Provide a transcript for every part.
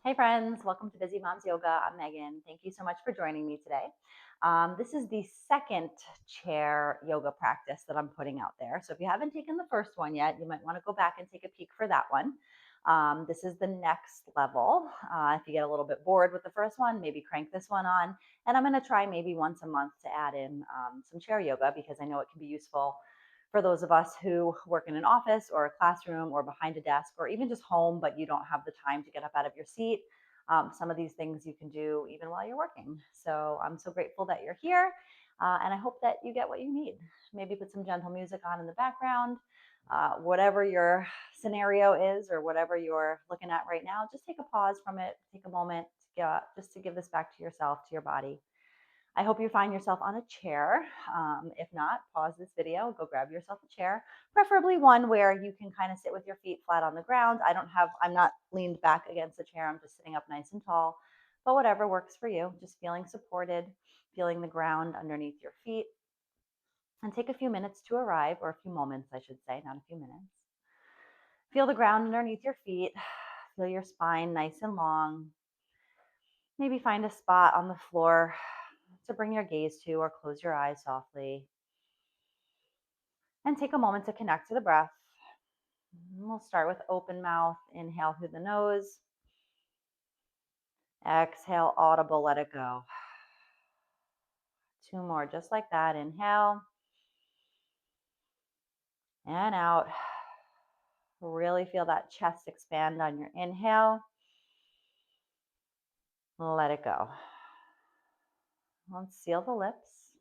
Hey friends, welcome to Busy Moms Yoga. I'm Megan. Thank you so much for joining me today. This is the second chair yoga practice that I'm putting out there. So if you haven't taken the first one yet, you might want to go back and take a peek for that one. This is the next level. If you get a little bit bored with the first one, maybe crank this one on. And I'm going to try maybe once a month to add in some chair yoga because I know it can be useful for those of us who work in an office or a classroom or behind a desk or even just home, but you don't have the time to get up out of your seat. Some of these things you can do even while you're working. So I'm so grateful that you're here. And I hope that you get what you need. Maybe put some gentle music on in the background. Whatever your scenario is or whatever you're looking at right now, just take a pause from it, take a moment just to give this back to yourself, to your body. I hope you find yourself on a chair. If not, pause this video, go grab yourself a chair, preferably one where you can kind of sit with your feet flat on the ground. I'm not leaned back against the chair. I'm just sitting up nice and tall, but whatever works for you. Just feeling supported, feeling the ground underneath your feet. And take a few minutes to arrive, or a few moments, I should say, not a few minutes. Feel the ground underneath your feet. Feel your spine nice and long. Maybe find a spot on the floor to bring your gaze to or close your eyes softly. And take a moment to connect to the breath. We'll start with open mouth. Inhale through the nose. Exhale, audible, let it go. Two more, just like that. Inhale. And out. Really feel that chest expand on your inhale. Let it go. Let's seal the lips.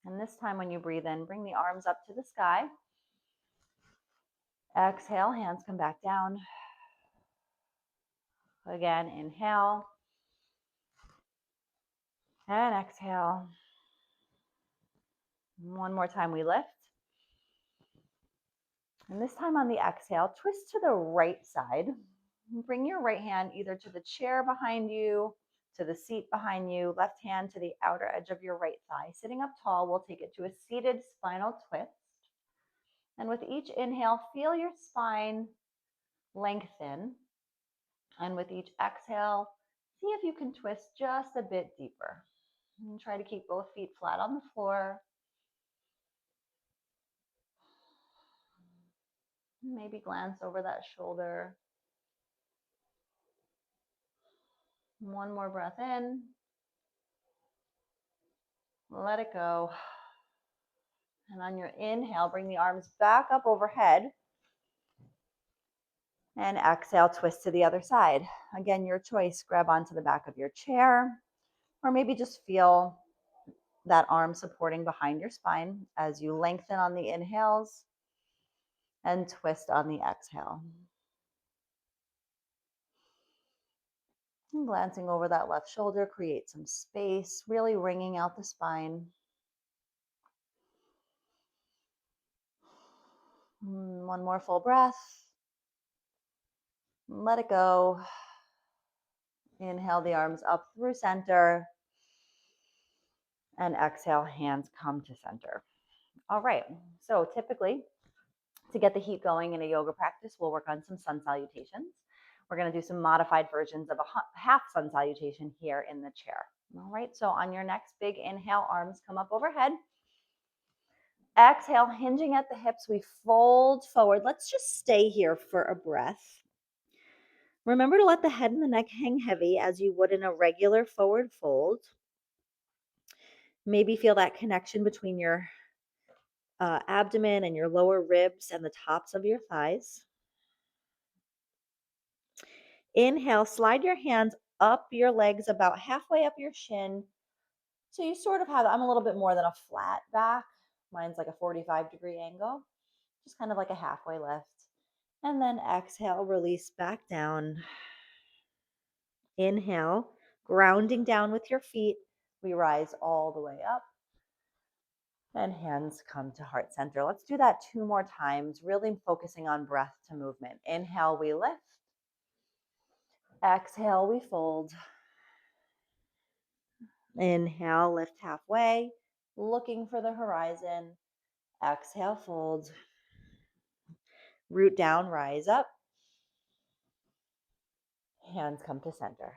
And this time when you breathe in, bring the arms up to the sky. Exhale, hands come back down. Again, inhale. And exhale. One more time, we lift. And this time on the exhale, twist to the right side. Bring your right hand either to the chair behind you, to the seat behind you, left hand to the outer edge of your right thigh. Sitting up tall, we'll take it to a seated spinal twist. And with each inhale, feel your spine lengthen. And with each exhale, see if you can twist just a bit deeper. And try to keep both feet flat on the floor. Maybe glance over that shoulder. One more breath in. Let it go. And on your inhale, bring the arms back up overhead. And exhale, twist to the other side. Again, your choice. Grab onto the back of your chair, or maybe just feel that arm supporting behind your spine as you lengthen on the inhales and twist on the exhale. And glancing over that left shoulder, create some space, really wringing out the spine. One more full breath. Let it go. Inhale the arms up through center. And exhale, hands come to center. All right, so typically to get the heat going in a yoga practice, we'll work on some sun salutations. We're going to do some modified versions of a half sun salutation here in the chair. All right, so on your next big inhale, arms come up overhead. Exhale, hinging at the hips, we fold forward. Let's just stay here for a breath. Remember to let the head and the neck hang heavy as you would in a regular forward fold. Maybe feel that connection between your abdomen and your lower ribs and the tops of your thighs. Inhale, slide your hands up your legs about halfway up your shin. So you sort of have, I'm a little bit more than a flat back. Mine's like a 45-degree angle, just kind of like a halfway lift. And then exhale, release back down. Inhale, grounding down with your feet. We rise all the way up. And hands come to heart center. Let's do that 2 more times, really focusing on breath to movement. Inhale, we lift. Exhale, we fold. Inhale, lift halfway, looking for the horizon. Exhale, fold. Root down, rise up. Hands come to center.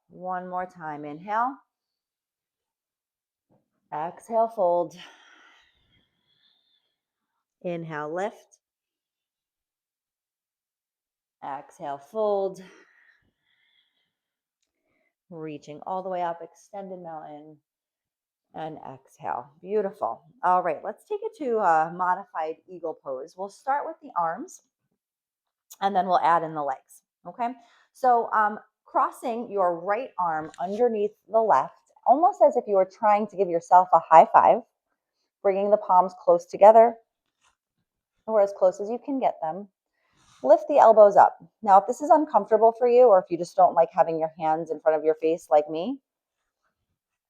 One more time. Inhale. Exhale, fold. Inhale, lift. Exhale, fold. Reaching all the way up, extended mountain. And exhale. Beautiful. All right, let's take it to a modified eagle pose. We'll start with the arms and then we'll add in the legs. Okay. So crossing your right arm underneath the left, almost as if you were trying to give yourself a high five, bringing the palms close together or as close as you can get them. Lift the elbows up. Now, if this is uncomfortable for you, or if you just don't like having your hands in front of your face like me,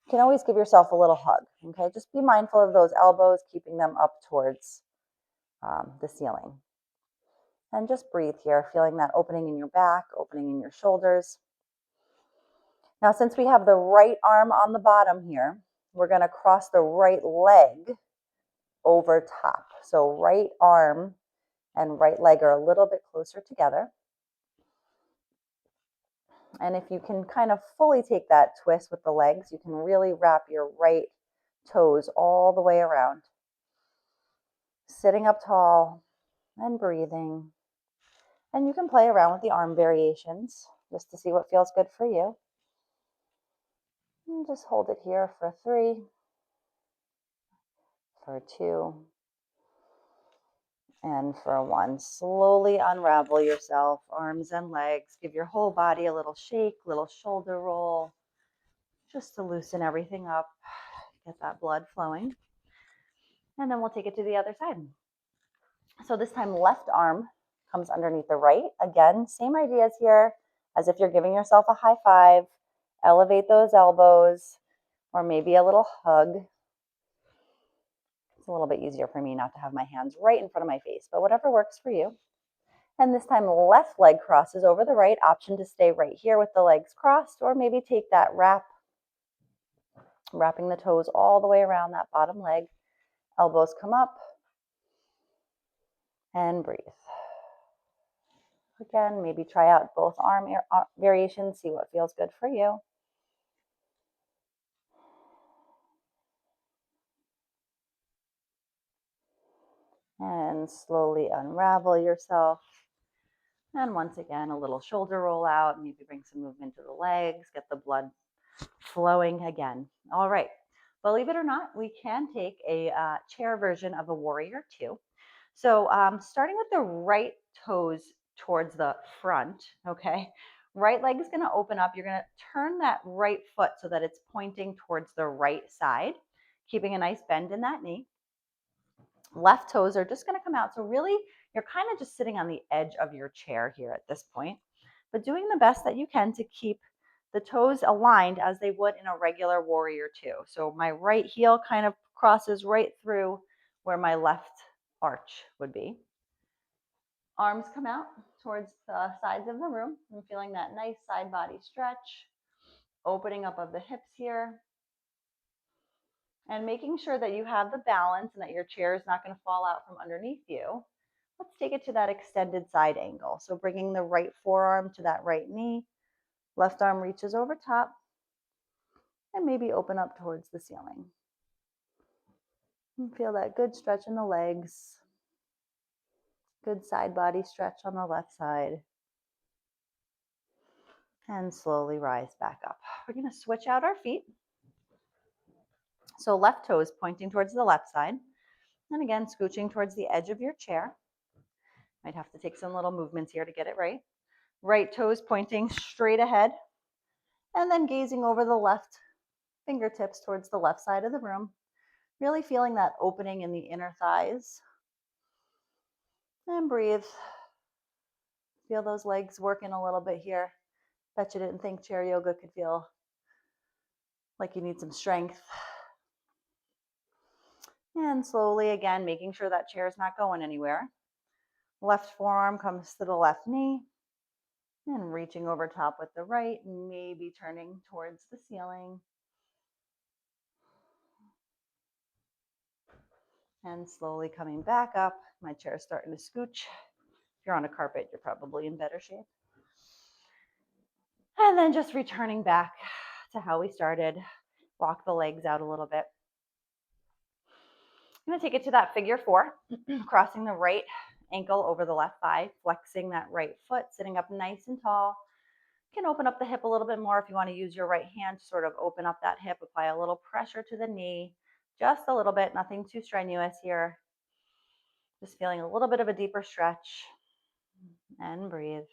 you can always give yourself a little hug. Okay, just be mindful of those elbows, keeping them up towards the ceiling. And just breathe here, feeling that opening in your back, opening in your shoulders. Now, since we have the right arm on the bottom here, we're going to cross the right leg over top. So right arm and right leg are a little bit closer together. And if you can kind of fully take that twist with the legs, you can really wrap your right toes all the way around. Sitting up tall and breathing. And you can play around with the arm variations just to see what feels good for you. And just hold it here for 3, for 2, and for 1. Slowly unravel yourself, arms and legs. Give your whole body a little shake, little shoulder roll, just to loosen everything up, get that blood flowing. And then we'll take it to the other side. So this time, left arm comes underneath the right. Again, same ideas here as if you're giving yourself a high five. Elevate those elbows, or maybe a little hug. It's a little bit easier for me not to have my hands right in front of my face, but whatever works for you. And this time, left leg crosses over the right. Option to stay right here with the legs crossed, or maybe take that wrap, wrapping the toes all the way around that bottom leg. Elbows come up, and breathe. Again, maybe try out both arm variations, see what feels good for you. And slowly unravel yourself. And once again, a little shoulder roll out, maybe bring some movement to the legs, get the blood flowing again. All right, believe it or not, we can take a chair version of a warrior two. So starting with the right toes towards the front, okay? Right leg is gonna open up. You're gonna turn that right foot so that it's pointing towards the right side, keeping a nice bend in that knee. Left toes are just gonna come out. So really, you're kind of just sitting on the edge of your chair here at this point, but doing the best that you can to keep the toes aligned as they would in a regular warrior two. So my right heel kind of crosses right through where my left arch would be. Arms come out towards the sides of the room. I'm feeling that nice side body stretch, opening up of the hips here, and making sure that you have the balance and that your chair is not going to fall out from underneath you. Let's take it to that extended side angle. So bringing the right forearm to that right knee, left arm reaches over top, and maybe open up towards the ceiling. And feel that good stretch in the legs, good side body stretch on the left side. And slowly rise back up. We're going to switch out our feet. So left toes pointing towards the left side. And again, scooching towards the edge of your chair. Might have to take some little movements here to get it right. Right toes pointing straight ahead. And then gazing over the left fingertips towards the left side of the room. Really feeling that opening in the inner thighs. And breathe. Feel those legs working a little bit here. Bet you didn't think chair yoga could feel like you need some strength. And slowly, again, making sure that chair is not going anywhere. Left forearm comes to the left knee. And reaching over top with the right, maybe turning towards the ceiling. And slowly coming back up. My chair is starting to scooch. If you're on a carpet, you're probably in better shape. And then just returning back to how we started. Walk the legs out a little bit. I'm going to take it to that figure four, crossing the right ankle over the left thigh, flexing that right foot, sitting up nice and tall. You can open up the hip a little bit more if you want to use your right hand to sort of open up that hip, apply a little pressure to the knee, just a little bit, nothing too strenuous here. Just feeling a little bit of a deeper stretch and breathe.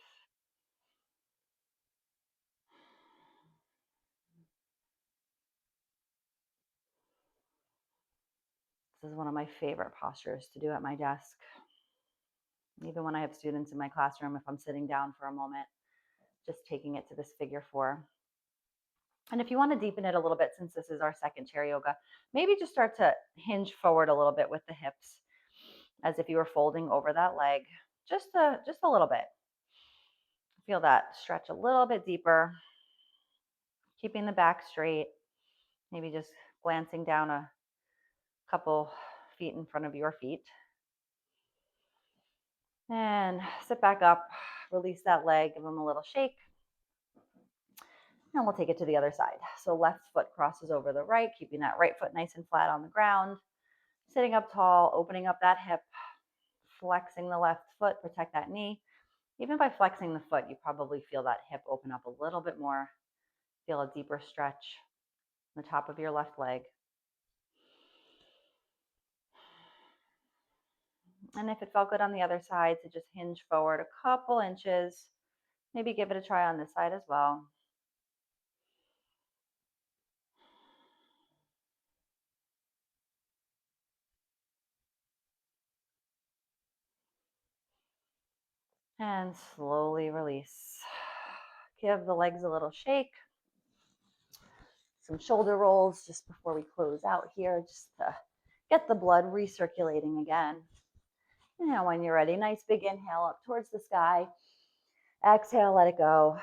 This is one of my favorite postures to do at my desk. Even when I have students in my classroom, if I'm sitting down for a moment, just taking it to this figure four. And if you want to deepen it a little bit, since this is our second chair yoga, maybe just start to hinge forward a little bit with the hips as if you were folding over that leg, just a little bit. Feel that stretch a little bit deeper, keeping the back straight, maybe just glancing down a couple feet in front of your feet. And sit back up, release that leg, give them a little shake. And we'll take it to the other side. So left foot crosses over the right, keeping that right foot nice and flat on the ground. Sitting up tall, opening up that hip, flexing the left foot, protect that knee. Even by flexing the foot, you probably feel that hip open up a little bit more. Feel a deeper stretch on the top of your left leg. And if it felt good on the other side, to just hinge forward a couple inches. Maybe give it a try on this side as well. And slowly release. Give the legs a little shake. Some shoulder rolls just before we close out here, just to get the blood recirculating again. And now when you're ready, nice big inhale up towards the sky. Exhale, let it go.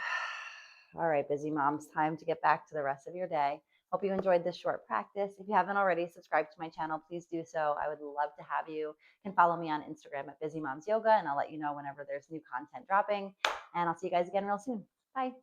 All right, busy moms, time to get back to the rest of your day. Hope you enjoyed this short practice. If you haven't already subscribed to my channel, please do so. I would love to have you. You can follow me on Instagram at Busy Moms Yoga, and I'll let you know whenever there's new content dropping. And I'll see you guys again real soon. Bye.